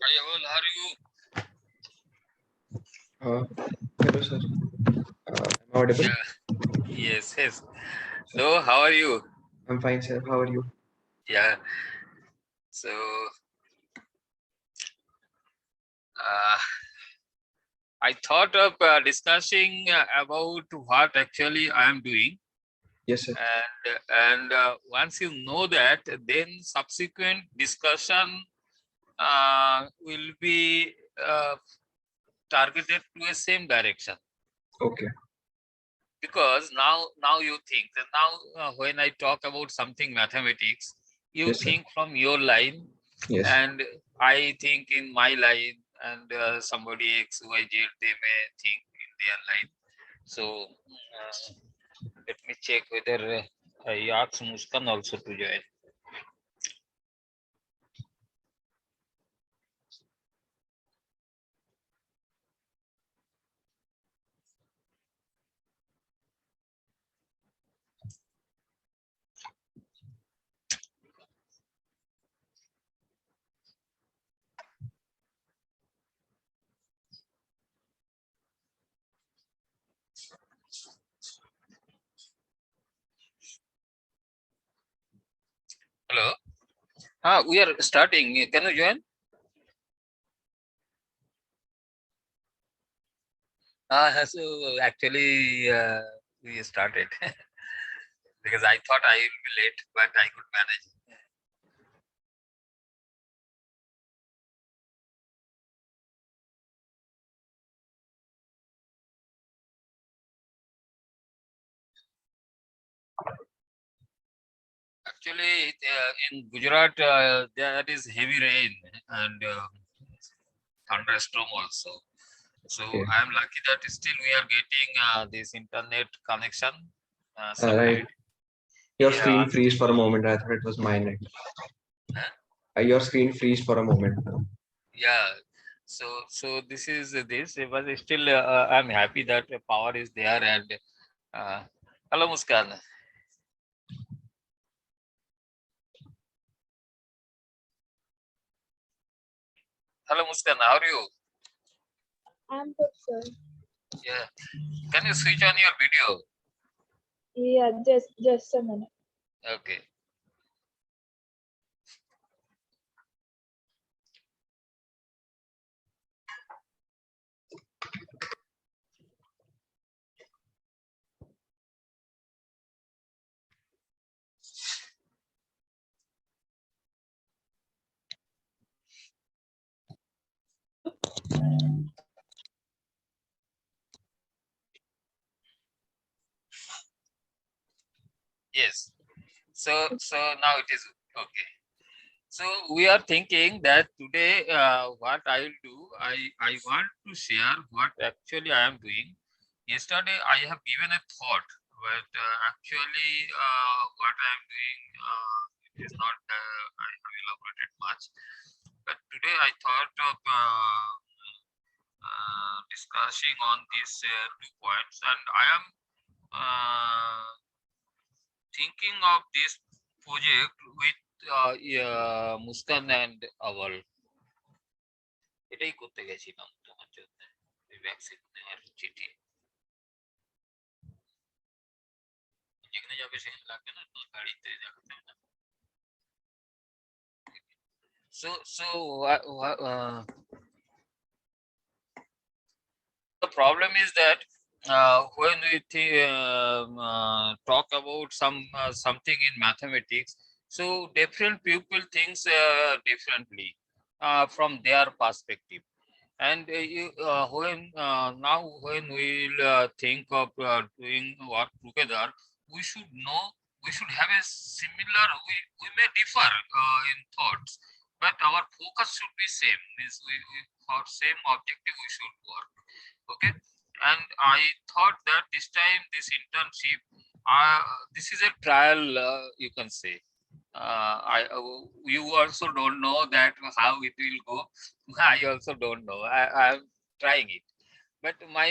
Hi, Aval, how are you? Hello, sir. Am I audible? Yeah, yes. So, how are you? I'm fine, sir. How are you? Yeah. So, uh, I thought of discussing about what actually I am doing, Yes, sir. and once you know that, then subsequent discussion will be targeted to a same direction. Okay. Because now you think that now when I talk about something mathematics, you Yes, sir. think from your line, Yes. and I think in my line, and somebody X, Y, Z, they may think in their line. So let me check whether I ask Muskan also to join. Hello. We are starting. Can you join? So actually, we started because I thought I will be late, but I could manage. Actually, in Gujarat, there is heavy rain and thunderstorm also. So Okay. I am lucky that still we are getting this internet connection Right. supported. Your Yeah. screen freeze for a moment. I thought it was mine. Huh? Your screen freeze for a moment. Yeah. So this is this, but still I'm happy that the power is there. And uh, hello, Muskan. Hello, Muskan. How are you? I'm good, sir. Yeah. Can you switch on your video? Yeah, just a minute. Okay. Yes. So now it is okay. So we are thinking that today, what I will do, I want to share what actually I am doing. Yesterday, I have given a thought, but actually, what I am doing, it is not. I have elaborated much. But today, I thought of discussing on these 2 points, and I am thinking of this project with Muskan and Aval. এটাই করতে গেছিলাম তোমার জন্য, ওই vaccine নেওয়ার চিঠি যেখানে যাবে সেখানে লাগবে না, তো গাড়িতে দেখাতে হবে না। So the problem is that when we talk about something in mathematics, so different people thinks differently from their perspective. And when we'll think of doing work together, we should know, we should have a similar, we may differ in thoughts, but our focus should be same. Means we for same objective we should work. Okay. And I thought that this time this internship, this is a trial, you can say. You also don't know that how it will go. I also don't know. I'm trying it. But my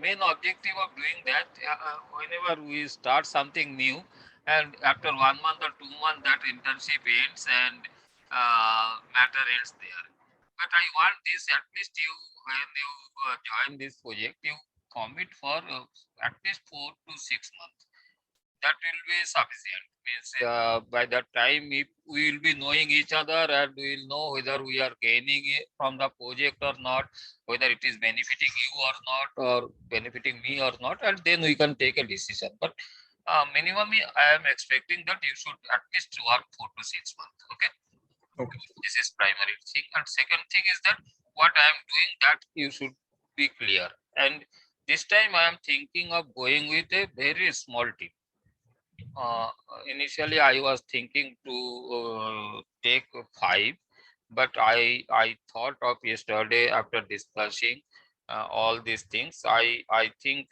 main objective of doing that, whenever we start something new, and after 1 month or 2 months that internship ends, and matter else there. But I want this, at least you, when you join this project, you commit for at least 4 to 6 months. That will be sufficient. Means by that time, if we will be knowing each other and we will know whether we are gaining from the project or not, whether it is benefiting you or not, or benefiting me or not, and then we can take a decision. But minimally, I am expecting that you should at least work 4 to 6 months. Okay. Okay. This is primary thing. And second thing is that what I am doing, that you should be clear. And this time I am thinking of going with a very small team. Initially I was thinking to take 5, but I thought of yesterday after discussing all these things. I think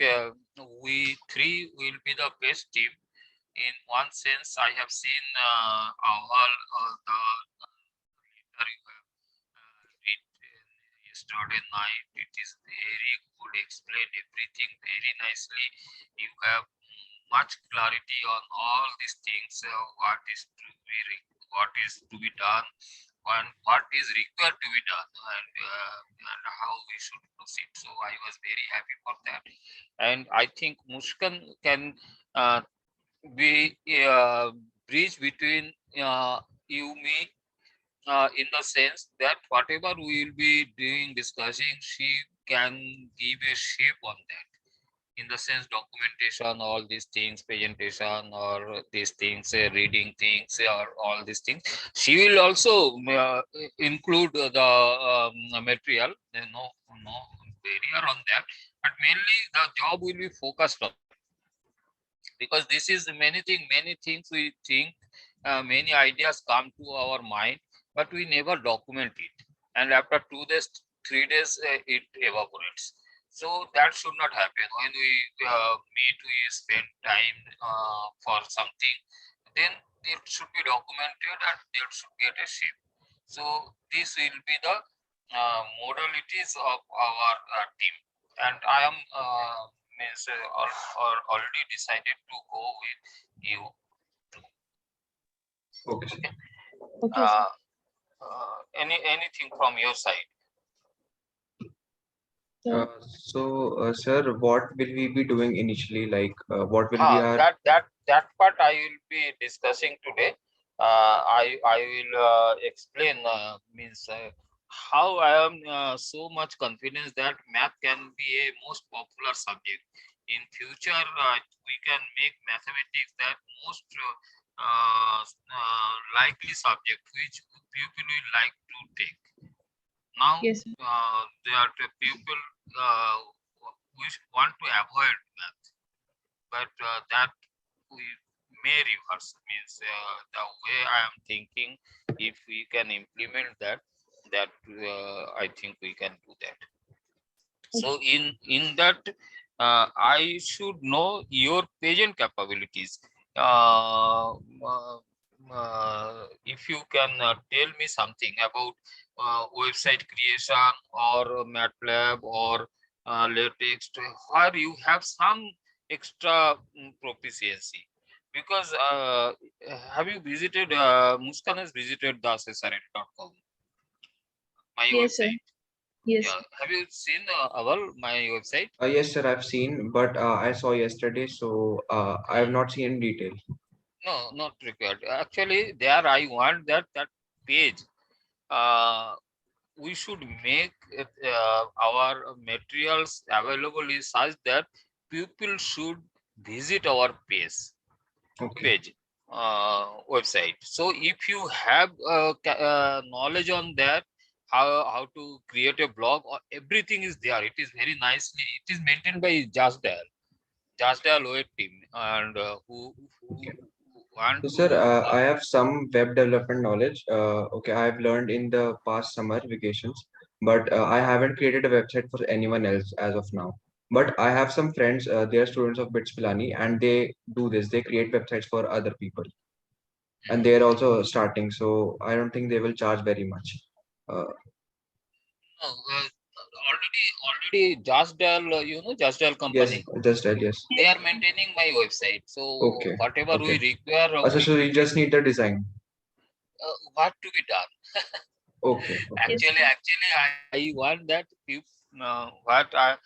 we 3 will be the best team. In one sense, I have seen all the letter you have read yesterday night. It is very good, explained everything very nicely. You have much clarity on all these things, what is to be done, and what is required to be done, and how we should proceed. So I was very happy for that. And I think Muskan can be bridge between you, me, in the sense that whatever we will be doing, discussing, she can give a shape on that. In the sense documentation, all these things, presentation, or these things, reading things, or all these things. She will also include the material. No barrier on that. But mainly the job will be focused on, because this is many things we think, many ideas come to our mind, but we never document it, and after 2 days, 3 days, it evaporates. So that should not happen. When we meet, we spend time for something, then it should be documented and it should get a shape. So this will be the modalities of our team. And I am means or already decided to go with you. Okay, sir. Okay, sir. Anything from your side? So, Sir, what will we be doing initially? Like, what will be our That part I will be discussing today. I will explain, means how I am so much confidence that math can be a most popular subject. In future, we can make mathematics that most likely subject which people will like to take. Now, yes, sir. there are the people which want to avoid math, but that we may reverse. Means the way I am thinking, if we can implement that, I think we can do that. So in that, I should know your pageant capabilities. If you can tell me something about website creation or MATLAB or LaTeX, where you have some extra proficiency. Because have you visited, Muskan has visited the accessory.com, my Yes, sir. website? Yes. Yeah, have you seen my website? yes, sir, I've seen, but I saw yesterday, so I have not seen in detail. No, not required. Actually, there I want that page. We should make it, our materials available is such that people should visit our Okay. page, website. So if you have knowledge on that, how to create a blog, or everything is there. It is very nicely. It is maintained by Jasdal web team, and who want So, to sir, I work. have some web development knowledge. Okay, I've learned in the past summer vacations, but I haven't created a website for anyone else as of now. But I have some friends, they are students of BITS Pilani, and they do this. They create websites for other people, and they are also starting. So I don't think they will charge very much. Uh, No, already Jasdal, Jasdal yes, company, just that, yes. they are maintaining my website. So Okay, whatever we okay. require, So you just need the design. what to be done. Okay. Okay. Actually, I want that if what I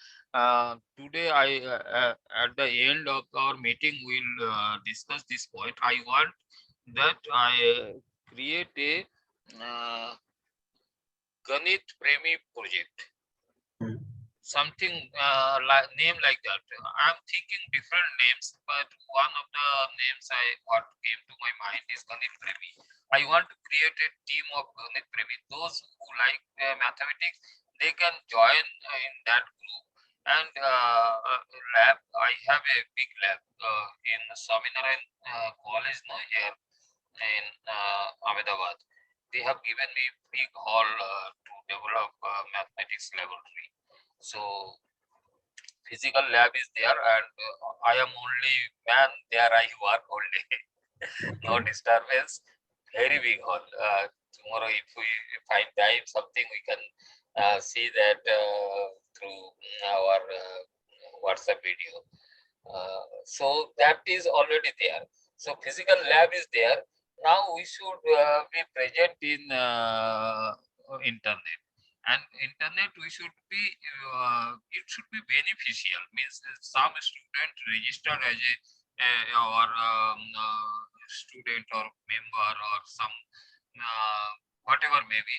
today at the end of our meeting we'll discuss this point. I want that I create a uh, Ganit Premi project, Hmm. something like name like that. I'm thinking different names, but one of the names what came to my mind is Ganit Premi. I want to create a team of Ganit Premi. Those who like mathematics, they can join in that group. And lab, I have a big lab in Swaminarayan College, no, here in Ahmedabad. They have given me big hall to develop mathematics laboratory. So physical lab is there, and I am only man there. I work all day, no Okay. disturbance. Very big hall. Tomorrow, if we find time, something we can see that through our WhatsApp video. So that is already there. So physical lab is there. Now we should be present in internet, and internet we should be it should be beneficial. Means some student registered as a or student or member or some uh, whatever may be,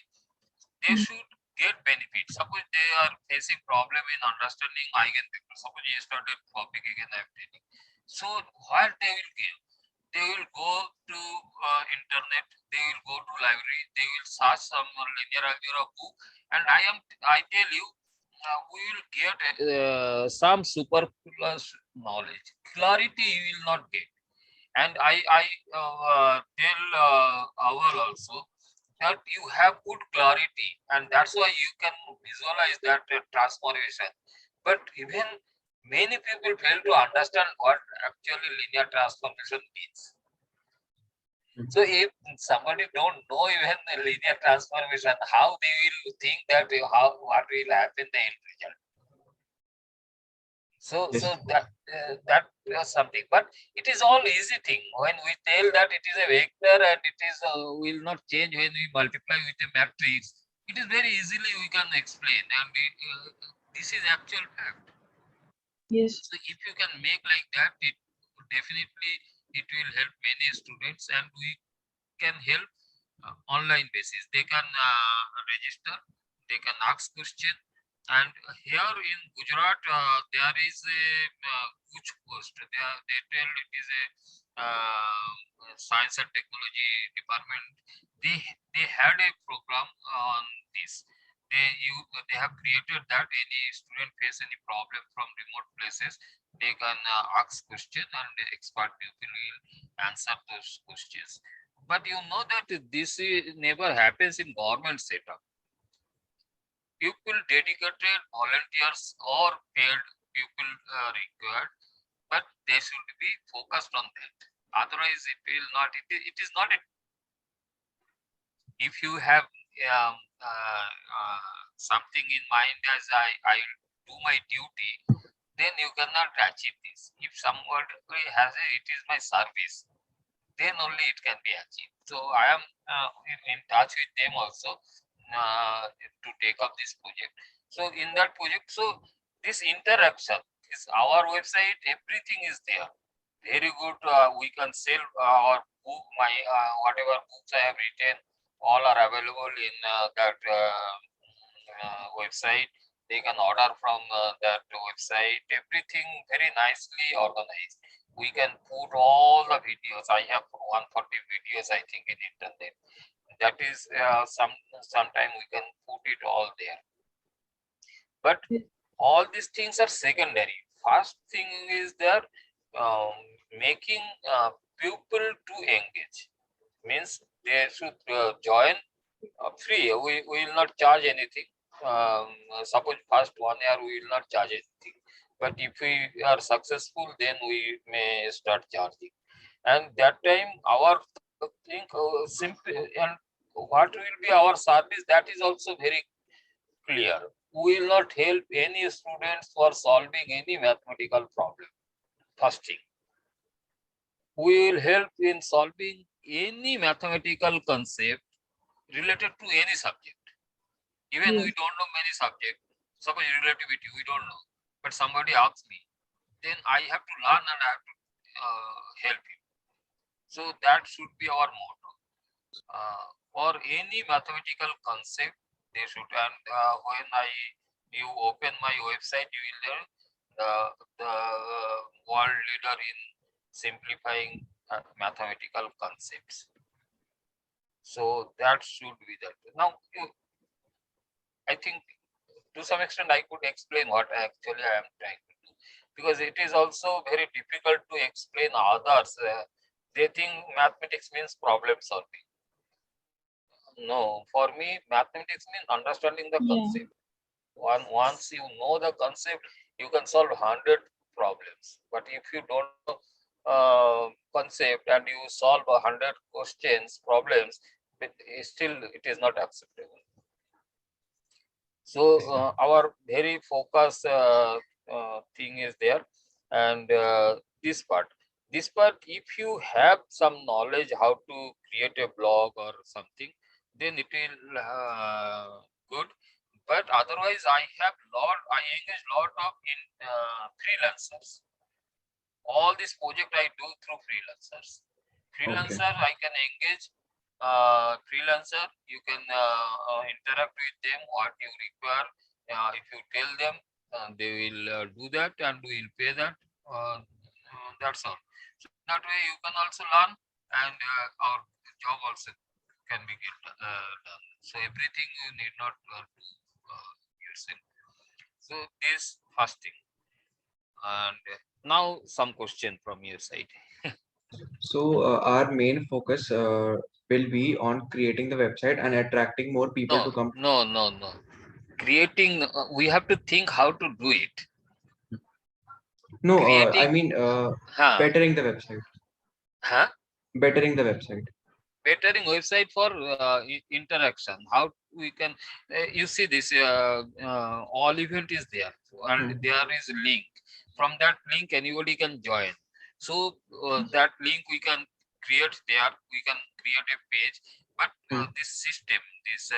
they Mm. should get benefit. Suppose they are facing problem in understanding eigenvector. Suppose yesterday topic again I am telling. So what they will give? They will go to internet. They will go to library. They will search some linear algebra book. And I tell you, we will get some superfluous knowledge. Clarity you will not get. And I tell our also that you have good clarity, and that's why you can visualize that transformation. But even many people fail to understand what actually linear transformation means. So if somebody don't know even the linear transformation, how they will think that how what will happen the end result? So, Yes. that was something, but it is all easy thing. When we tell that it is a vector and it is will not change when we multiply with a matrix, it is very easily we can explain, and this is actual fact. Yes. So if you can make like that, it definitely it will help many students, and we can help online basis. They can register, they can ask question, and here in Gujarat there is a huge post. They tell it is a science and technology department. They they had a program on this. They have created that any student face any problem from remote places, they can ask question and the expert people will answer those questions. But you know that this never happens in government setup. People dedicated, volunteers or paid people required, but they should be focused on that. Otherwise, it will not. It is not. If you have um, something in mind as I do my duty, then you cannot achieve this. If somebody has it is my service, then only it can be achieved. So I am in touch with them also to take up this project. So in that project, so this interaction is our website, everything is there. Very good. We can sell our book, my whatever books I have written, all are available in that website. They can order from that website. Everything very nicely organized. We can put all the videos. I have 140 videos, I think, in internet. That is sometime we can put it all there. But Yes. all these things are secondary. First thing is that um, making people to engage, means they should join free. We will not charge anything. Suppose first 1 year we will not charge anything, but if we are successful, then we may start charging. And that time our think simple, and what will be our service, that is also very clear. We will not help any students for solving any mathematical problem. First thing, we will help in solving any mathematical concept related to any subject. Even we Yes. don't know many subjects. Suppose relativity, we don't know. But somebody asks me, then I have to learn and I have to help him. So that should be our motto. For any mathematical concept, they should. And when you open my website, you will learn the world leader in simplifying mathematical concepts. So that should be that. Now, I think to some extent I could explain what actually I am trying to do, because it is also very difficult to explain others. They think mathematics means problem solving. No, for me, mathematics means understanding the Yeah. concept. Once you know the concept, you can solve 100 problems. But if you don't know concept and you solve 100 questions, problems, still it is not acceptable. So our very focus thing is there, and this part, if you have some knowledge how to create a blog or something, then it will good. But otherwise, I engage lot of freelancers. All this project I do through freelancers. Okay. Freelancer, I can engage freelancer. You can interact with them what you require. If you tell them, they will do that and will pay that. That's all. So in that way, you can also learn, and our job also can be done. So everything you need not do yourself. So this first thing. And now some question from your side. So our main focus will be on creating the website and attracting more people to come. No. Creating, we have to think how to do it. No, I Creating, mean huh, bettering the website. huh? Bettering the website. Bettering website for interaction. How we can, you see this, all event is there, and Hmm. there is link. From that link, anybody can join. So that link we can create there. We can create a page. But Hmm. this system, this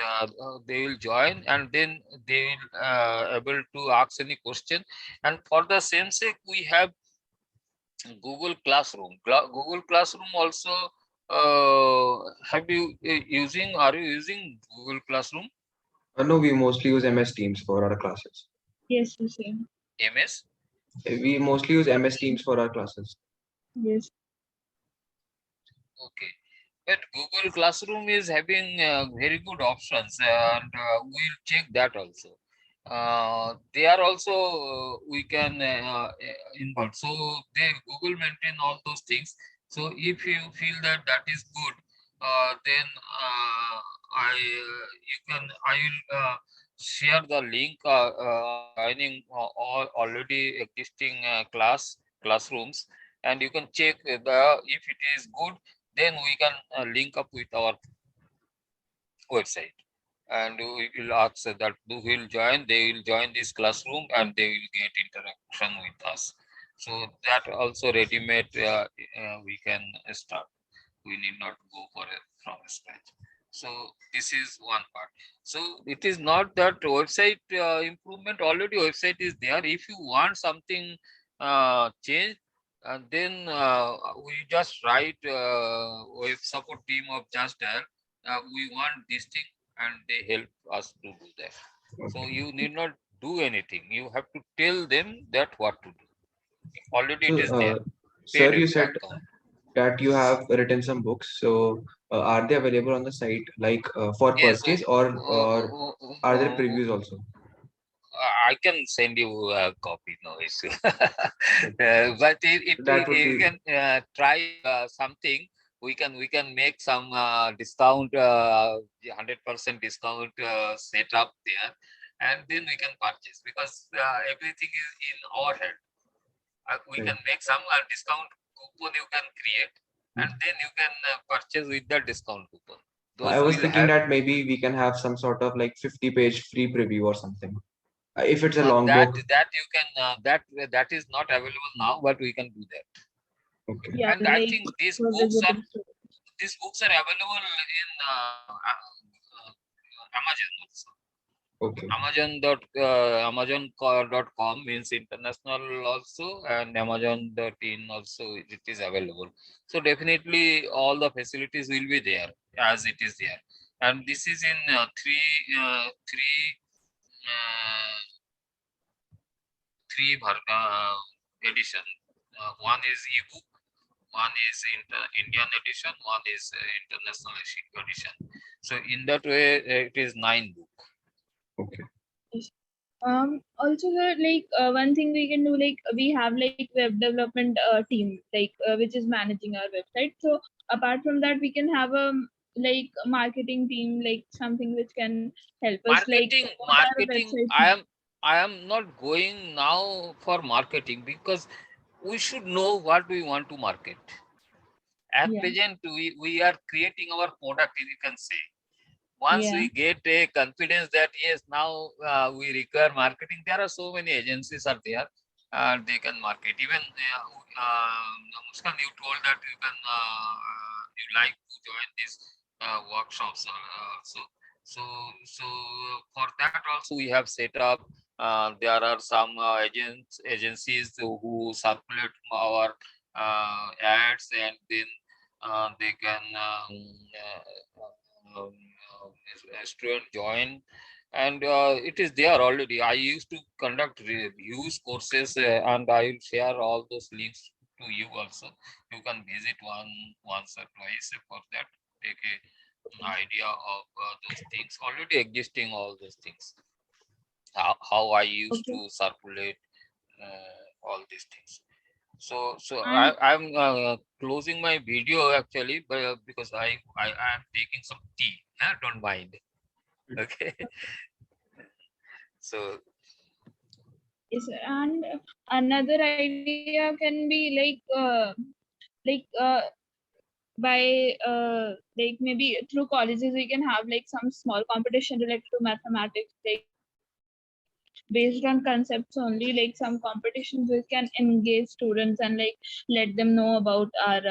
they will join, and then they will able to ask any question. And for the same sake, we have Google Classroom. Google Classroom also. Have you using? Are you using Google Classroom? No, we mostly use MS Teams for our classes. Yes, the same. MS. We mostly use MS Teams for our classes. Yes. Okay. But Google Classroom is having very good options, and we'll check that also. They are also we can involve. So they Google maintain all those things. So if you feel that that is good, then I will share the link joining all already existing classrooms, and you can check if it is good, then we can link up with our website, and we will ask that who will join, they will join this classroom and they will get interaction with us. So that also ready-made we can start. We need not go for it from scratch. So this is one part. So it is not that website improvement, already website is there. If you want something change, then we just write web support team of Just Dial. We want this thing, and they help us to do that. So Okay. you need not do anything. You have to tell them that what to do. Already So, it is there. sir, Paid you said account. that you have written some books. So, are they available on the site, like for Yes. purchase, or are there previews also? I can send you a copy, no issue. But That would you be can try something. We can make some discount, 100% discount set up there, and then we can purchase, because everything is in our hand. We right. can make some discount coupon you can create, and then you can purchase with the discount coupon. I Those was will thinking have. that maybe we can have some sort of like 50-page free preview or something. If it's a Uh, long that book, that you can that is not available now, but we can do that. okay. Yeah, And I like think these for books are visiting students. these books are available in Amazon also. Okay. Amazon.com means international also, and Amazon.in also it is available. So definitely all the facilities will be there as it is there, and this is in uh, edition. One is ebook, one is Indian edition, one is international edition. So in that way, it is 9 book. Okay. Also sir, like one thing we can do, like we have like web development team, like which is managing our website. So apart from that, we can have a like marketing team, like something which can help us like promote our Marketing. website. I am not going now for marketing because we should know what we want to market. At Yeah, present, we are creating our product, you can say. Once yeah, we get a confidence that yes, now we require marketing, there are so many agencies are there, they can market. Even Muskan, you told that you can you like to join these workshops. So for that also we have set up. There are some agencies who circulate our ads, and then they can a student join, and it is there already. I used to conduct reviews courses, and I will share all those links to you also. You can visit once or twice for that, take an idea of those things already existing, all those things, how I used okay. to circulate all these things. So And I'm closing my video actually, but because I am taking some tea. Don't mind. Okay. So yes, sir. And another idea can be like by like maybe through colleges we can have like some small competition related to mathematics, like based on concepts only, like some competitions which can engage students and like let them know about our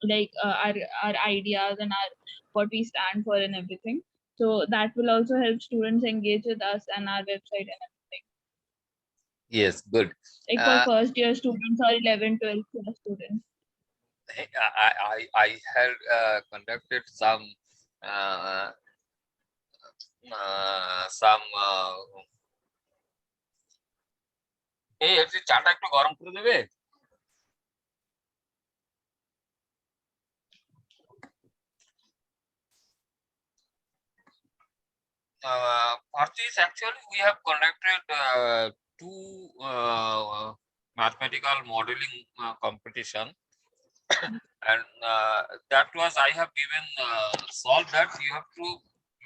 our ideas and our what we stand for and everything. So that will also help students engage with us and our website and everything, yes, good. like for Uh, first year students or 11 12th class students. I had conducted uh, some এই একটু চাটা একটু গরম করে দেবে for this actually we have conducted two mathematical modeling competition. And that was I have given solve that you have to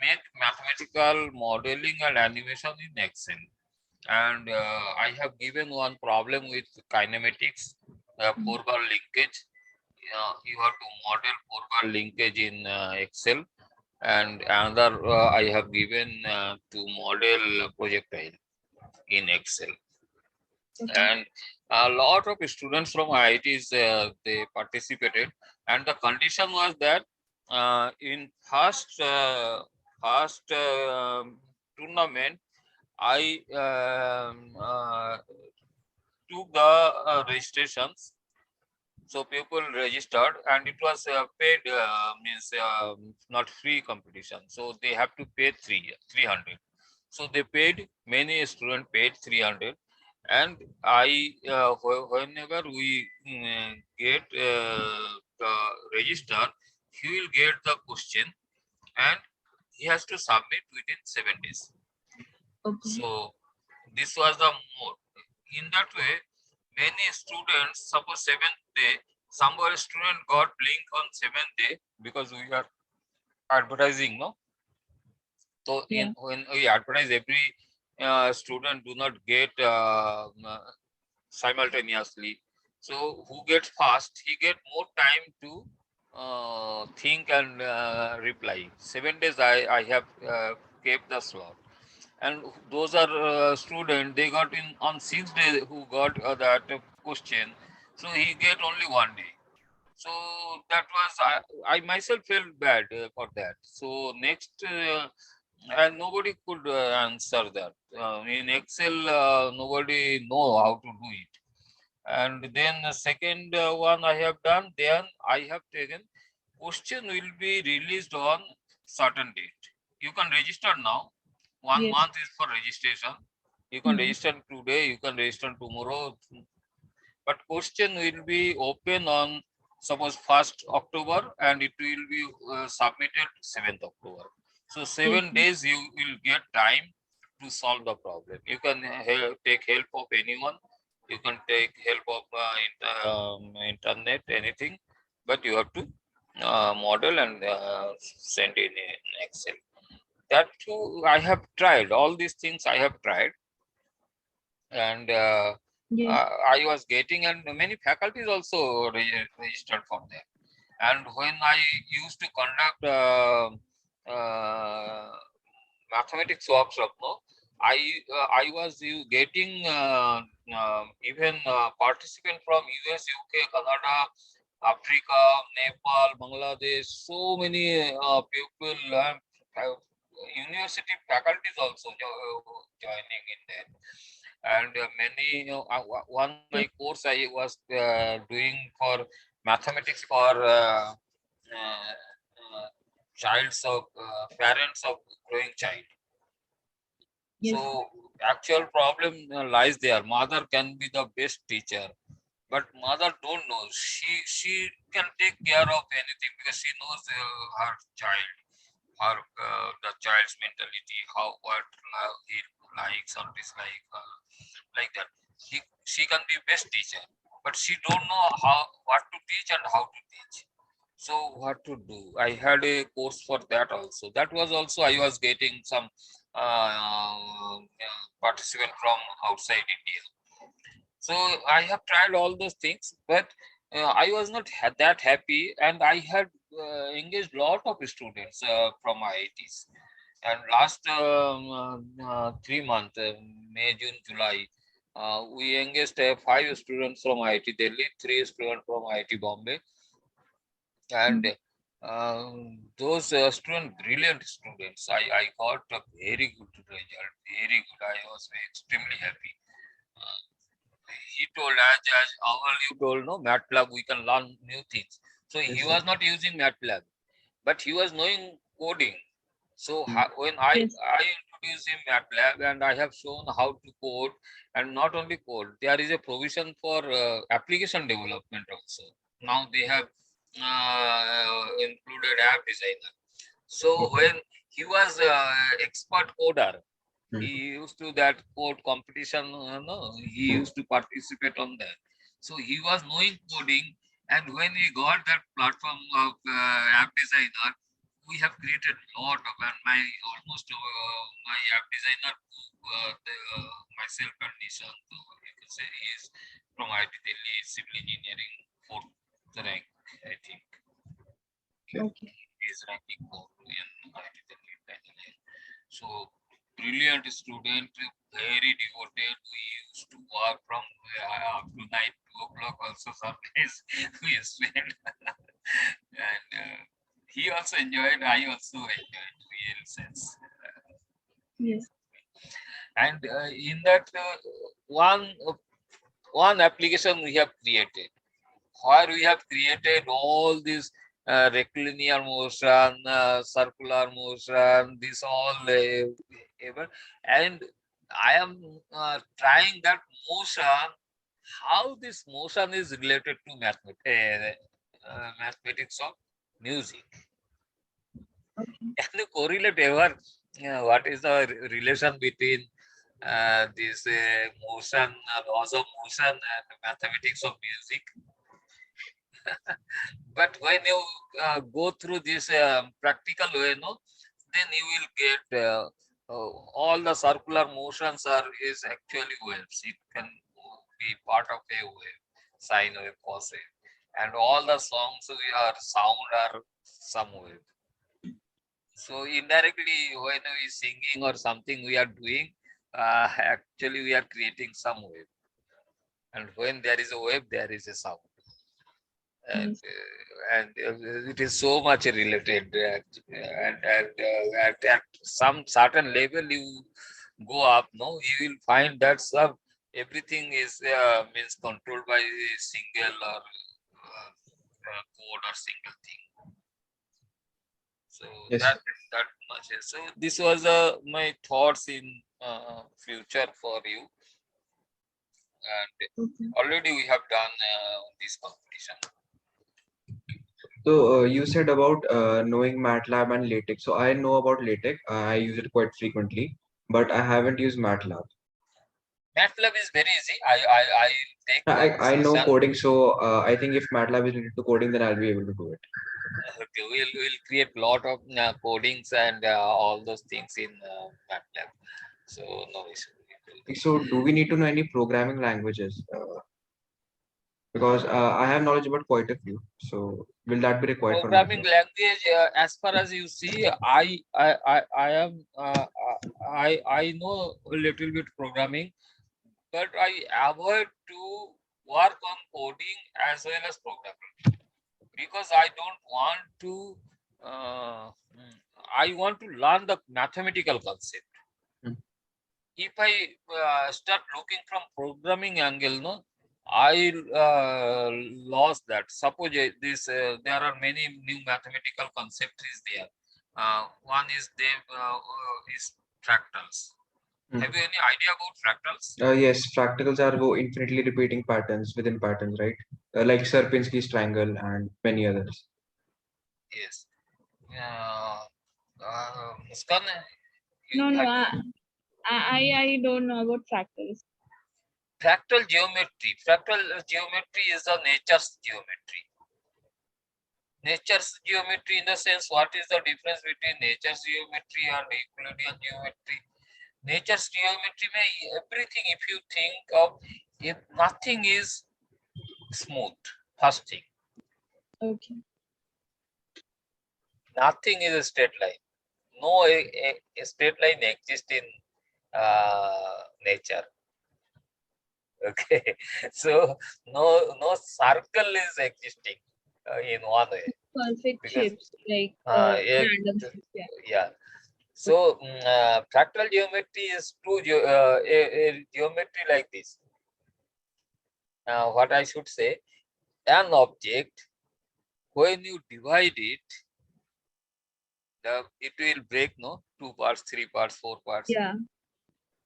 make mathematical modeling and animation in Excel. And I have given one problem with kinematics, four-bar linkage. You have to model four-bar linkage in Excel, and another I have given to model projectile in Excel. Okay. And a lot of students from IITs they participated, and the condition was that in first tournament I took the registrations. So people registered, and it was paid, means not free competition. So they have to pay 300. So they paid, many students paid 300. And whenever we get the register, he will get the question, and he has to submit within 7 days. Okay. So this was the mode. In that way, many students, suppose 7th day, some student got link on 7th day because we are advertising, no? So Yeah. when we advertise, every student do not get simultaneously. So who gets fast, he get more time to think and reply. 7 days I have kept the slot, and those are students they got in on 6 days who got that question, so he get only 1 day. So that was I myself felt bad for that. So next, and nobody could answer that. In Excel, nobody know how to do it. And then the second one I have done, then I have taken question will be released on certain date. You can register now. One Yes. month is for registration. You can Hmm. register today, you can register tomorrow, but question will be open on suppose 1st October and it will be submitted 7th October. So Yes. 7 days you will get time to solve the problem. You can take help of anyone. You can take help of internet, anything, but you have to model and send in Excel. That too, I have tried. All these things I have tried, and Yes. I was getting, and many faculties also registered for that. And when I used to conduct mathematics workshop, no, I was getting even participant from US, UK, Canada, Africa, Nepal, Bangladesh, so many people, university faculties also joining in there. And many, one my Yes. course I was doing for mathematics for childs of parents of growing child. Yes. So actual problem lies there. Mother can be the best teacher, but mother don't know. She can take care of anything because she knows her child, her the child's mentality, how what he likes or dislike, like that. She can be best teacher, but she don't know how what to teach and how to teach. So what to do? I had a course for that also. That was also I was getting some participant from outside India. So I have tried all those things, but I was not that happy, and I had engaged lot of students from IITs. And last 3 months, May, June, July, we engaged 5 students from IIT Delhi, 3 students from IIT Bombay, and Hmm. those students, brilliant students. I got a very good result, very good. I was extremely happy. Uh, he told, as our you told, no, MATLAB, we can learn new things. So Yes, he sir. was not using MATLAB, but he was knowing coding. So Hmm. when Yes. I introduced him MATLAB and I have shown how to code, and not only code, there is a provision for application development also. Now they have included app designer. So Okay. when he was expert coder, Hmm. he used to that code competition. No, he used to participate on that. So he was knowing coding, and when he got that platform of app designer, we have created a lot of, and my almost my app designer, myself and Nishan, you can say he is from IIT Delhi civil engineering, fourth rank, I think. Okay. Okay. He is ranking 4 in IIT Delhi, engineering. So brilliant student, very devoted. We used to work from up to night 2 o'clock. Also sometimes we spent, and he also enjoyed. I also enjoyed real sense. Yes. And in that one application we have created, where we have created all these rectilinear motion, circular motion, this all, and I am trying that motion, how this motion is related to mathematics of music. Okay. Can you correlate ever what is the relation between this motion, laws of motion and mathematics of music? But when you go through this practical way, no, then you will get all the circular motions are is actually waves. It can be part of a wave, sine wave, cos wave, and all the songs we are sound are some wave. So indirectly, when we singing or something we are doing, actually we are creating some wave, and when there is a wave, there is a sound. and Yes. it is so much related, at some certain level you go up, no, you will find that some everything is means controlled by a single or code or single thing. So Yes. that much so this was my thoughts in future for you, and Okay. already we have done this competition. So you said about knowing MATLAB and LaTeX. So I know about LaTeX. I use it quite frequently, but I haven't used MATLAB. MATLAB is very easy. I take one I know session. coding, so I think if MATLAB is related to coding, then I'll be able to do it. Okay, we'll create lot of codings and all those things in MATLAB. So no issue. So do we need to know any programming languages? Because I have knowledge about quite a few. So will that be required for Programming MATLAB? language, as far as you see, I am I know a little bit programming, but I avoid to work on coding as well as programming because I don't want to. Uh, I want to learn the mathematical concept. Hmm. If I start looking from programming angle, no, I lost that. Suppose this there are many new mathematical concepts is there. One is is fractals. Hmm. Have you any idea about fractals? Yes, fractals are infinitely repeating patterns within patterns, right? Like Sierpinski's triangle and many others. Yes. Muskan, No, no, have you I don't know about fractals. fractal geometry? Fractal geometry is the nature's geometry. Nature's geometry in the sense, what is the difference between nature's geometry and Euclidean geometry? Nature's geometry may everything, if you think of, if nothing is smooth, first thing, Okay. nothing is a straight line. No a straight line exists in nature. Okay, so no circle is existing in one way Perfect because shapes like yeah, random shapes. Yeah. yeah. So fractal geometry is a geometry like this. What I should say, an object, when you divide it, it will break, no, two parts, three parts, four parts, Yeah.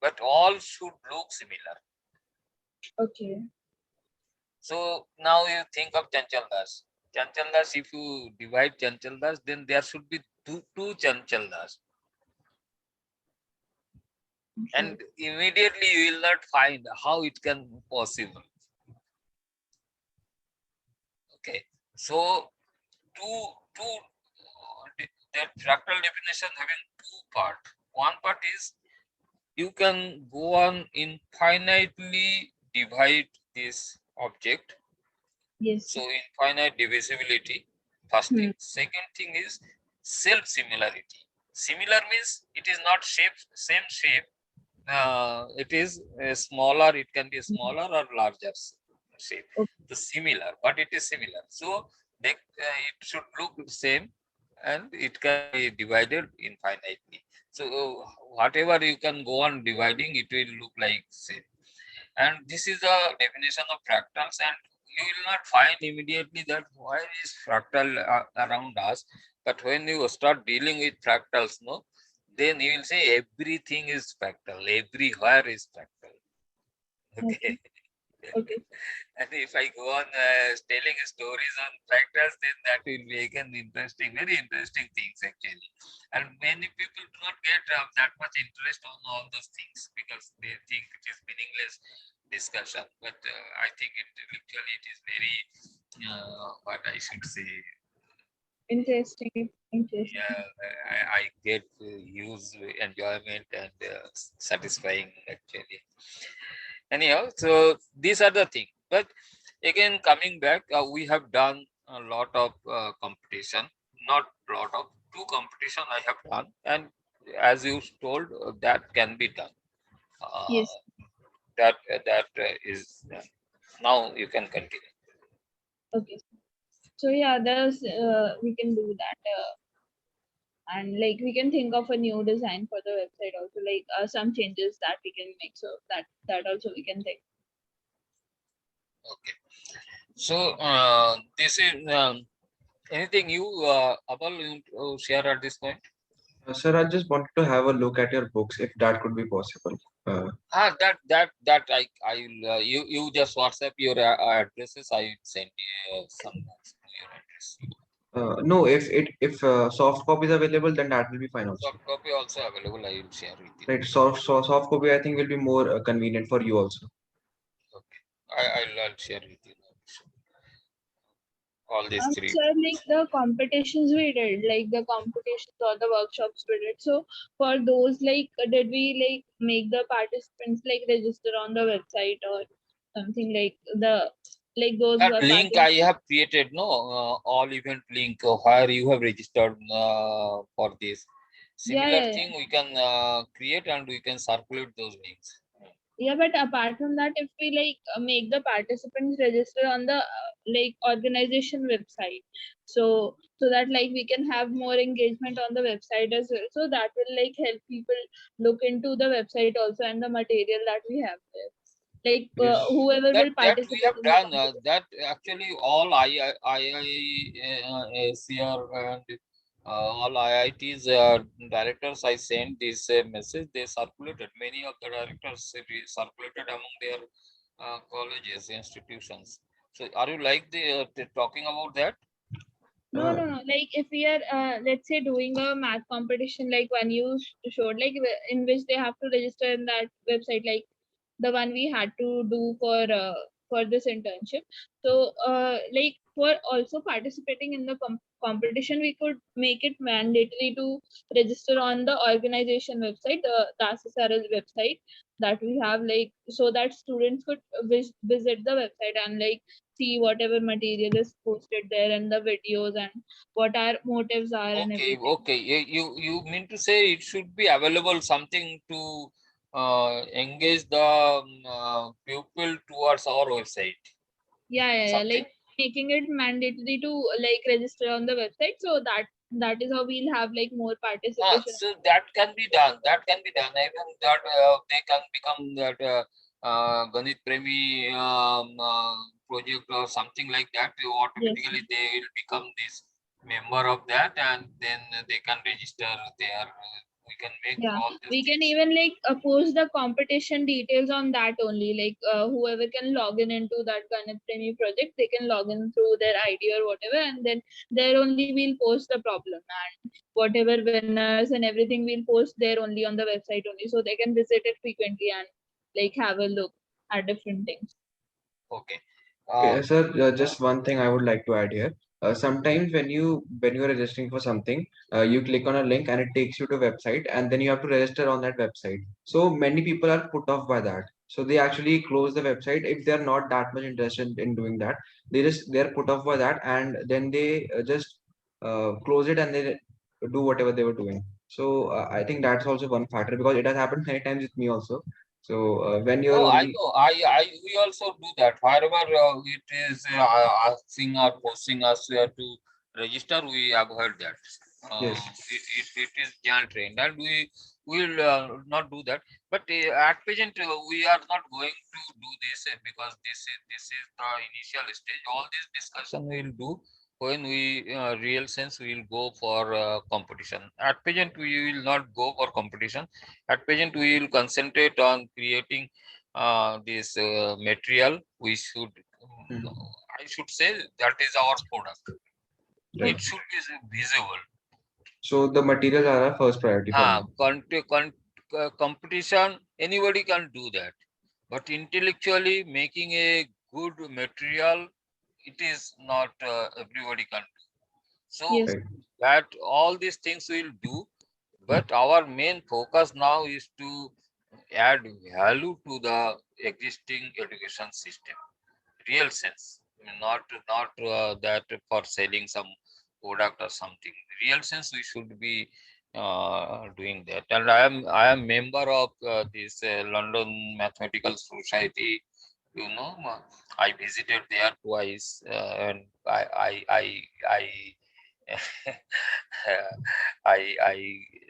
but all should look similar. Okay. So now you think of Chanchal Das. Chanchal Das, if you divide Chanchal Das, then there should be two Chanchal Das. Okay. And immediately you will not find how it can be possible. Okay, so that fractal definition having two part. One part is you can go on infinitely divide this object. Yes. So infinite divisibility, first Hmm. thing. Second thing is self-similarity. Similar means it is not same shape. It is smaller, it can be smaller or larger shape. Okay. The similar, but it is similar. So it should look same and it can be divided infinitely. So whatever you can go on dividing, it will look like same. And this is the definition of fractals, and you will not find immediately that why is fractal around us. But when you start dealing with fractals, no, then you will say everything is fractal, everywhere is fractal. Okay. Okay. Okay. And if I go on telling stories on fractals, then that will make an interesting, very interesting things actually. And many people do not get that much interest on all those things because they think it is meaningless discussion. But I think intellectually it is very, what I should say, Interesting. Interesting. yeah, I get huge enjoyment and satisfying actually. Anyhow, so these are the things. But again, coming back, we have done a lot of competition, not lot of, two competition I have done, and as you told, that can be done. Yes. That is now you can continue. Okay. So yeah, there's we can do that. And like we can think of a new design for the website also, like some changes that we can make, so that also we can think. Okay. So this is anything you Abal you share at this point? Sir, I just wanted to have a look at your books if that could be possible. That you just WhatsApp your addresses. I send you some notes to your address. No, if soft copy is available, then that will be fine also. Soft copy also available. I will share with you. Right, soft copy I think will be more convenient for you also. Okay, I'll share with you all these three. So like the competitions we did, like the competitions or the workshops we did. So for those, like did we like make the participants like register on the website or something, like the like those who That are link I participating? have created, no, all event link where you have registered for this. Yeah, Similar yeah, thing yeah. we can create and we can circulate those links. Yeah, but apart from that, if we like make the participants register on the like organization website, so that like we can have more engagement on the website as well. So that will like help people look into the website also and the material that we have there. Like Yes. whoever That will we participate have in the done competition. that actually all IICR and all IITs directors. I sent this message. They circulated. Many of the directors circulated among their colleges, institutions. So, are you like the talking about that? No, no, no. Like if we are, let's say, doing a math competition, like when you showed, like in which they have to register in that website, like the one we had to do for this internship. So, like for also participating in the competition, we could make it mandatory to register on the organization website, the SSRL website that we have, like so that students could visit the website and like see whatever material is posted there and the videos and what our motives are and Okay, everything. okay. You mean to say it should be available something to engage the pupil towards our website? Yeah, Something. like making it mandatory to like register on the website, so that is how we'll have like more participation. So that can be done. That can be done. Even that they can become that Ganit Premi project or something like that. Yes. Automatically they will become this member of that, and then they can register there. We can make Yeah, all these we can things. even like post the competition details on that only. Like whoever can log in into that Ganit Premi project, they can log in through their ID or whatever, and then there only we'll post the problem and whatever winners and everything we'll post there only on the website only, so they can visit it frequently and like have a look at different things. Okay. Okay, sir, just one thing I would like to add here. Sometimes when you are registering for something, you click on a link and it takes you to a website, and then you have to register on that website. So many people are put off by that. So they actually close the website if they are not that much interested in doing that. They are put off by that, and then they just close it and they do whatever they were doing. So I think that's also one factor because it has happened many times with me also. So when you're Oh, I only know. We also do that. Wherever it is asking or forcing us to register, we avoid that. yes. It is general trained, and we will not do that. But at present, we are not going to do this because this is the initial stage. All this discussion we will do when we real sense we will go for competition. At present, we will not go for competition. At present, we will concentrate on creating this material. We should, Mhm. I should say, that is our product. Right. It should be visible. So the materials are our first priority for now. Competition, anybody can do that. But intellectually making a good material, it is not everybody can do. So Yes. Right. that all these things we'll do, but our main focus now is to add value to the existing education system. Real sense, I mean, not that for selling some product or something. Real sense, we should be doing that. And I am member of this London Mathematical Society, you know, I visited there twice, and I I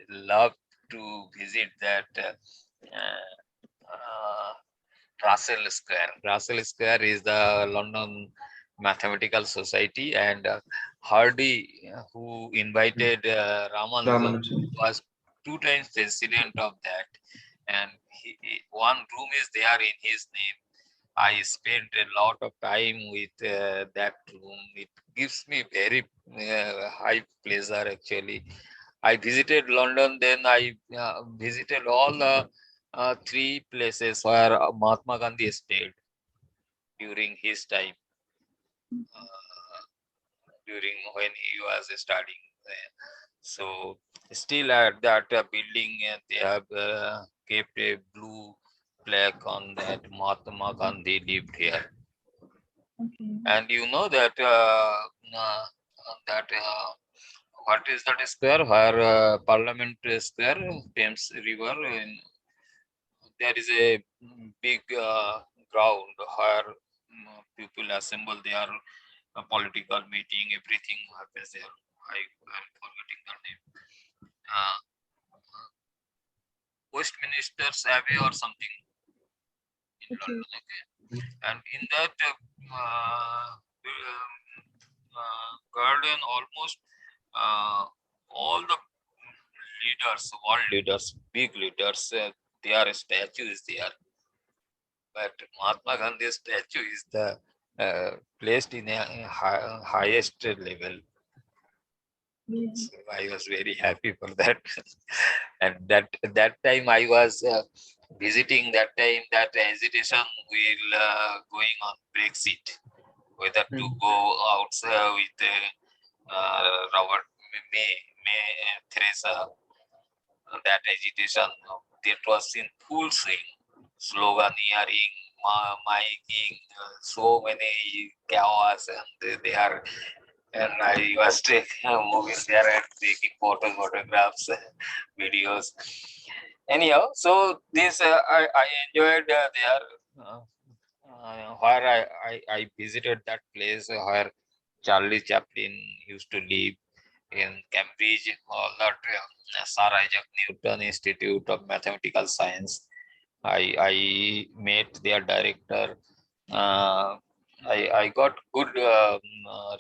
love to visit that Russell Square. Russell Square is the London Mathematical Society, and Hardy, who invited Ramanujan, Ramanujan. was 2 times president of that, and one room is there in his name. I spent a lot of time with that room. It gives me very high pleasure actually. I visited London, then I visited all the 3 places where Mahatma Gandhi stayed during his time, during when he was studying there. So still at that building, they have kept a blue plaque on that Mahatma Gandhi lived here. Okay. And you know that that what is that square where Parliament Square, Thames River, in, there is a big ground where people assemble their political meeting, everything happens there. I'm forgetting the name. Uh, Westminster's Abbey or something in Okay. London. Okay. And in that garden, almost all the leaders, world leaders, big leaders, their statue is there. But Mahatma Gandhi's statue is the placed in a highest level. Yeah. So I was very happy for that. And that time I was visiting. That time that hesitation will going on Brexit, whether to go out with Robert May Theresa. That agitation, that was in full swing. Sloganeering, miking, so many chaos, and they are. And I was moving there and taking photographs, videos. Anyhow, so this I enjoyed there. Where I visited that place where Charlie Chaplin used to live in Cambridge, or that Sir Isaac Newton Institute of Mathematical Science. I met their director. Uh, I got good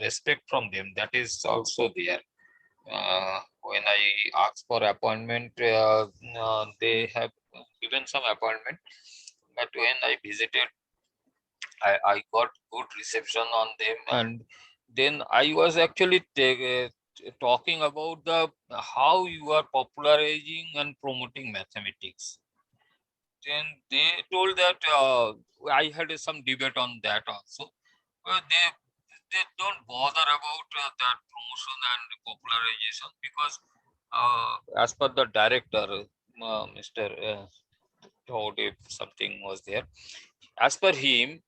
respect from them. That is also there. When I asked for appointment, they have given some appointment. But when I visited, I got good reception on them, and then I was actually talking about the how you are popularizing and promoting mathematics. Then they told that I had some debate on that also. They don't bother about that promotion and popularization, because as per the director, Mr. Todd, if something was there, as per him,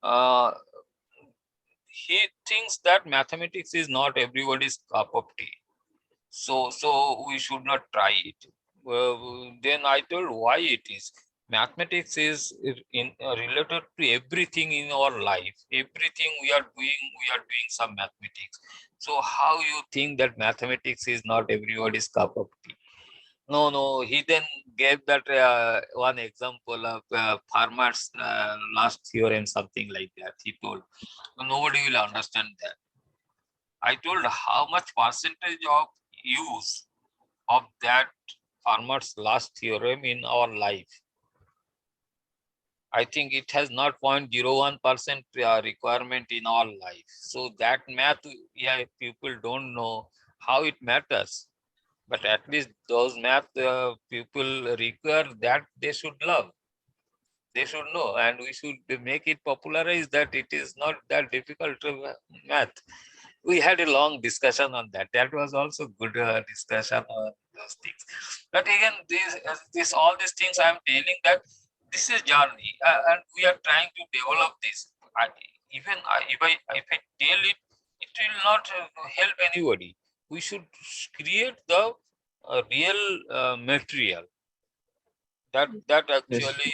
uh, he thinks that mathematics is not everybody's cup of tea. So we should not try it. Then I told why it is. Mathematics is related to everything in our life. Everything we are doing some mathematics. So how you think that mathematics is not everybody's cup of tea? No. He then gave that one example of Fermat's last theorem, something like that. He told nobody will understand that. I told how much percentage of use of that Fermat's last theorem in our life. I think it has not 0.01% requirement in our life. So that math, yeah, people don't know how it matters. But at least those math people require that they should love. They should know, and we should make it popularized that it is not that difficult math. We had a long discussion on that. That was also good discussion on those things. But again, this all these things I am telling that this is journey, and we are trying to develop this. If I tell it, it will not help anybody. We should create the real material that Yes. actually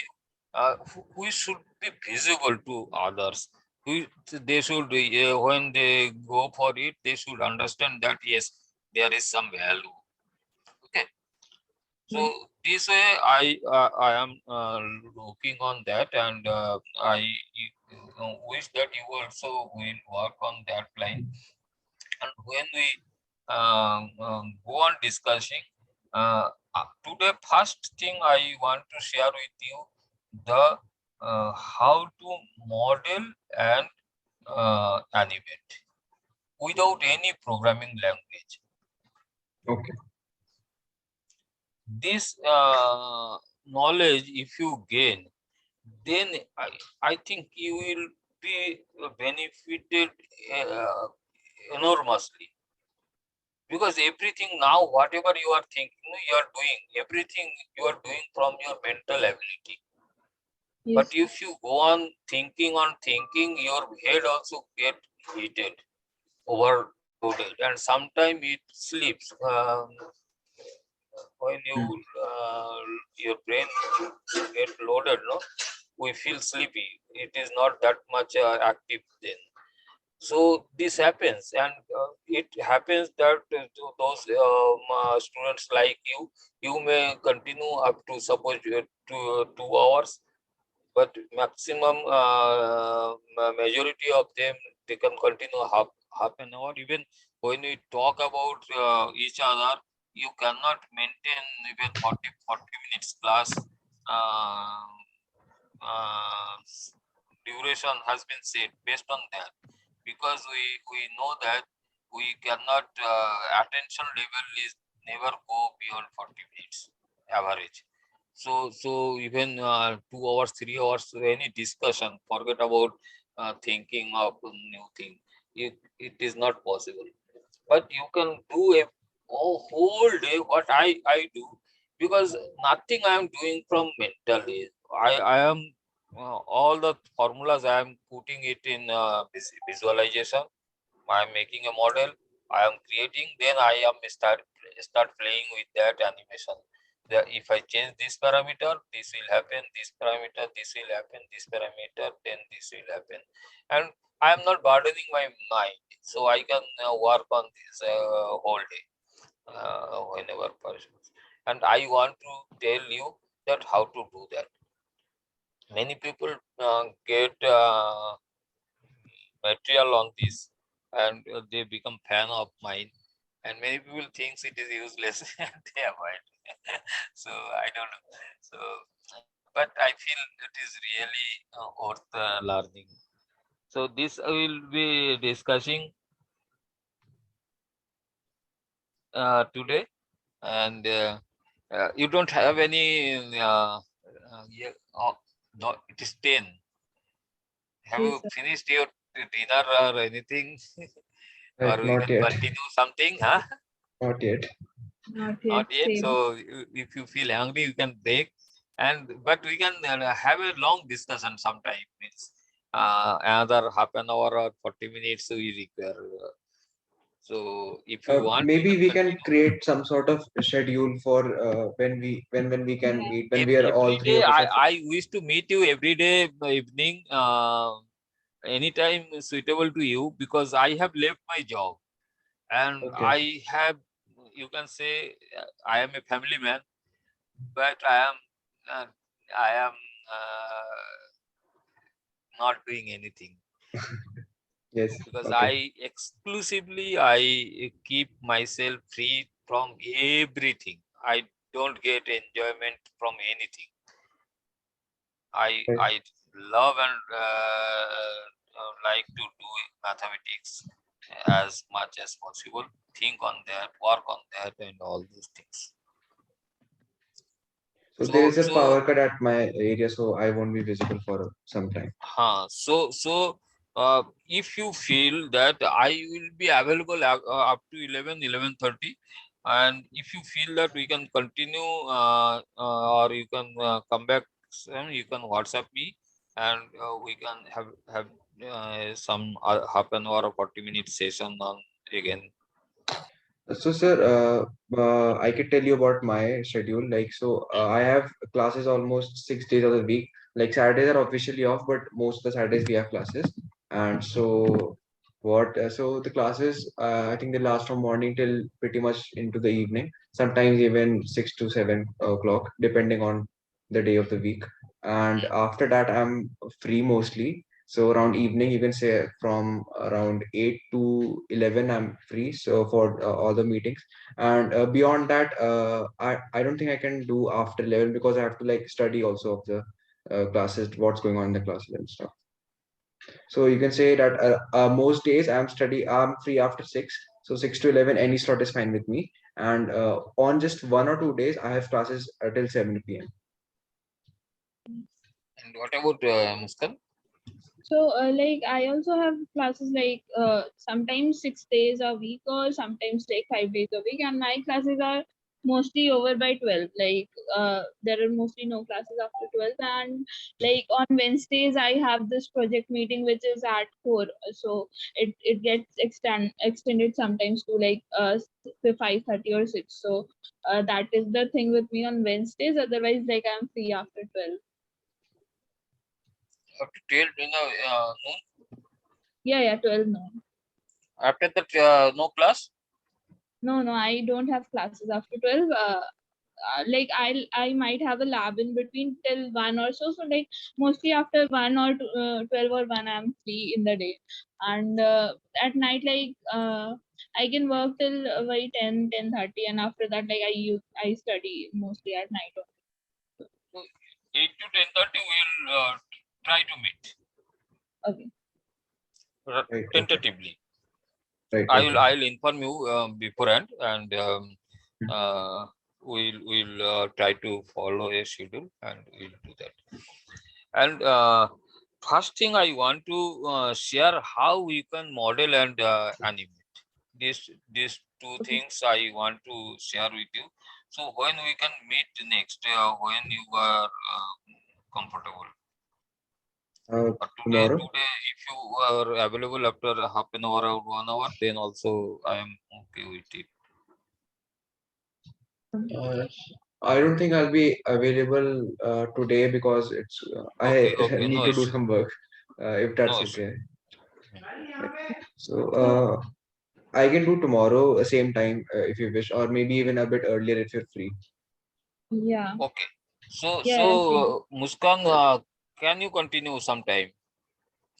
we should be visible to others. They should, when they go for it, they should understand that yes, there is some value. Okay. So this way, I am looking on that, and I wish that you also will work on that line. And when we go on discussing, today, first thing I want to share with you the how to model and animate without any programming language. Okay. This knowledge, if you gain, then I think you will be benefited enormously. Because everything now, whatever you are thinking, you are doing, everything you are doing from your mental ability. But if you go on thinking, your head also get heated, overloaded, and sometimes it sleeps. When you your brain get loaded, no, we feel sleepy. It is not that much active then. So this happens, and it happens that to those students like you may continue up to suppose 2 hours, but maximum majority of them, they can continue half an hour. Even when we talk about each other, you cannot maintain even 40 minutes class. Uh, uh, Duration has been set based on that, because we know that we cannot attention level is never go beyond 40 minutes average. So even 2 hours, 3 hours, any discussion, forget about thinking of a new thing. It is not possible. But you can do a whole day what I do, because nothing I am doing from mentally. I am all the formulas I am putting it in visualization. I am making a model, I am creating, then I am start playing with that animation. If I change this parameter, this will happen, this parameter, this will happen, this parameter, then this will happen. And I am not burdening my mind, so I can work on this whole day whenever possible. And I want to tell you that how to do that. Many people get material on this, and they become fan of mine, and many people thinks it is useless and they avoid. So I don't know. So but I feel it is really worth learning. So this I will be discussing today. And you don't have any yeah, no, it is 10. Have you finished your dinner or anything? Or we Not can yet. continue something, huh? Not yet. Not yet. So if you feel hungry, you can break, but we can have a long discussion sometime. Means another half an hour or 40 minutes we require. So if you want, we Maybe can we can continue. create some sort of schedule for when we can meet, when we are all Every three day, of us. I wish to meet you every day evening. Anytime suitable to you, because I have left my job, and Okay. I have, you can say, I am a family man, but uh, I am not doing anything, Yes. because Okay. I exclusively I keep myself free from everything. I don't get enjoyment from anything. Right. I love and like to do mathematics as much as possible. Think on that, work on that, and all these things. So there So is a so power cut at my area, so I won't be visible for some time. if you feel that I will be available up to 11:30, and if you feel that we can continue, or you can come back, you can WhatsApp me, and we can have some half an hour or 40-minute session on again. So, sir, I could tell you about my schedule. Like, so I have classes almost 6 days of the week. like Saturdays are officially off, but most of the Saturdays we have classes. And so so the classes, I think they last from morning till pretty much into the evening, sometimes even 6 to 7 o'clock, depending on the day of the week. And after that, I'm free mostly. So around evening, you can say from around 8 to 11, I'm free. So for all the meetings. And beyond that, I don't think I can do after 11 because I have to like study also of the classes, what's going on in the classes and stuff. So you can say that most days I'm free after 6. So 6 to 11, any slot is fine with me. And on just 1 or 2 days, I have classes till 7 p.m. And what about Muskan? So like I also have classes like sometimes 6 days a week or sometimes like 5 days a week, and my classes are mostly over by 12. Like there are mostly no classes after 12, and like on Wednesdays I have this project meeting which is at 4. So it gets extended sometimes to like 5:30 or 6. So that is the thing with me on Wednesdays. Otherwise, like I'm free after 12. Up to 12 noon? Yeah, 12 no. After that, no class? No, I don't have classes after 12. Like I might have a lab in between till 1 or so. So like mostly after 1 or 12 or 1, I'm free in the day. And at night, like I can work till by 10:30, and after that, like I study mostly at night. So 8 to 10:30, we'll try to meet. Okay. Right, okay. Tentatively. Right, I'll inform you beforehand, and we'll try to follow a schedule, and we'll do that. And first thing I want to share how we can model and animate. These two things I want to share with you. So when we can meet next, when you are comfortable. Tomorrow. Today, if you are available after half an hour or 1 hour, then also I am okay with it. I don't think I'll be available today because it's Okay, I need no to do issue. some work. If that's No issue. okay. So I can do tomorrow same time if you wish, or maybe even a bit earlier if you're free. Yeah. Okay. So Yeah. Muskan, can you continue sometime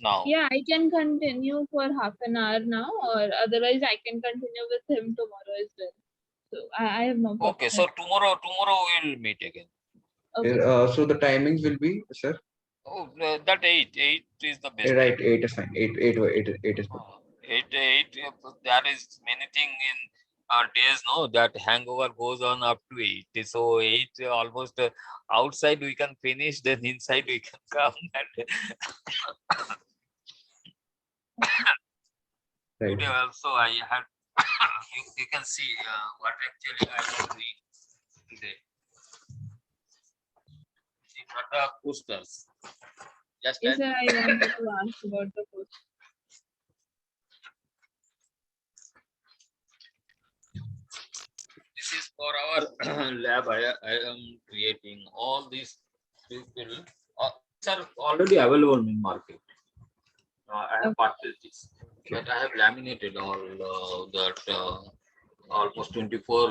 now? Yeah, I can continue for half an hour now, or otherwise I can continue with him tomorrow as well. So I have no problem. Okay, so tomorrow we'll meet again. Okay. So the timings will be, sir. Oh, that 8 is the best Right, time. 8 is fine. 8 is good. 8, there is many thing in our days, no, that hangover goes on up to 8. So 8 almost outside we can finish, then inside we can come. And Right. today also I had, you can see what actually I am doing today. These are the posters. Just Yes, as sir, I wanted to ask about the post. this is for our lab. I am creating all these people. These are already available in market. I have purchased this, but I have laminated all that. Almost 24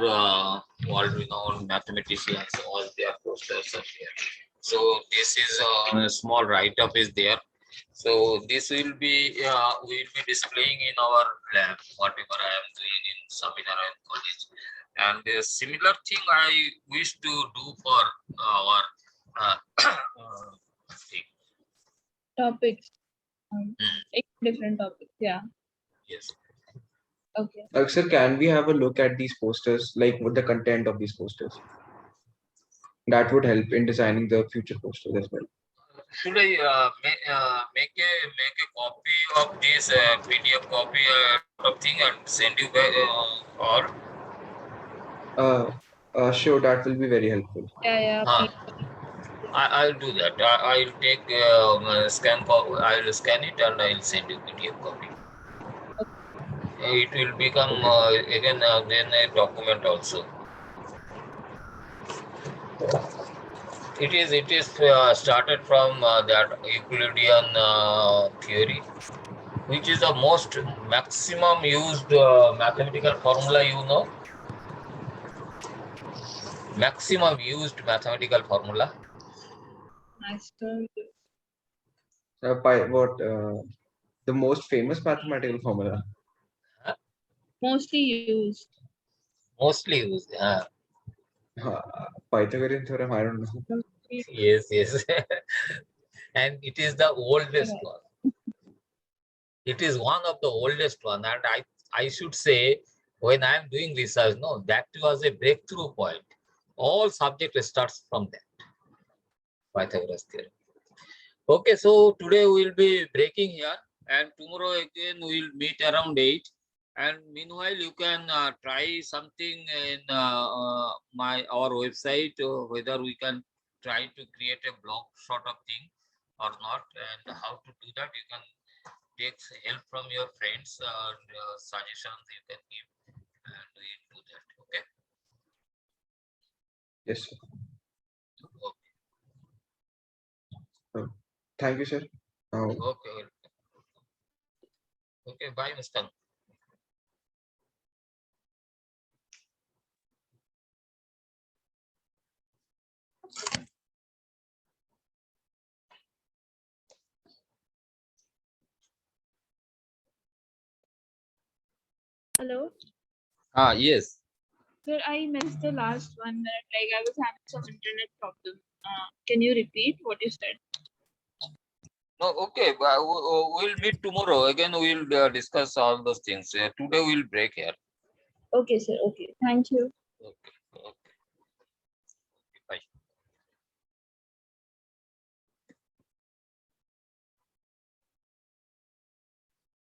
world-renowned mathematicians, all their posters are here. So this is a small write-up is there. So this will be we will be displaying in our lab whatever I am doing in Swaminarayan College, and a similar thing I wish to do for our thing. Topics. Different topics. Yeah. Yes. Okay. Sir, can we have a look at these posters, like what the content of these posters? That would help in designing the future posters as well. Should I make a copy of this PDF copy of thing and send you back or Sure, that will be very helpful. Yeah. I'll do that. I'll take I'll scan it and I'll send you PDF copy. It will become again then a document also. It is started from that Euclidean theory, which is the most maximum used mathematical formula, you know. Maximum used mathematical formula. Master. What the most famous mathematical formula? Mostly used. Mostly used. Pythagorean theorem. I don't know. Yes, yes. And it is the oldest one. It is one of the oldest one, and I should say, when I am doing research, no, that was a breakthrough point. All subject starts from that Pythagoras theorem. Okay, so today we will be breaking here, and tomorrow again we will meet around 8. And meanwhile, you can try something in our website, whether we can try to create a blog sort of thing or not, and how to do that. You can take help from your friends and suggestions you can give, and we do that. Okay. Yes, sir. Okay. Thank you, sir. Okay. Okay. Bye, Mr. Hello. Yes. Sir, I missed the last 1 minute. Like I was having some internet problem. Can you repeat what you said? No, okay. But we'll meet tomorrow. Again, we'll discuss all those things. Today we'll break here. Okay, sir. Okay. Thank you. Okay.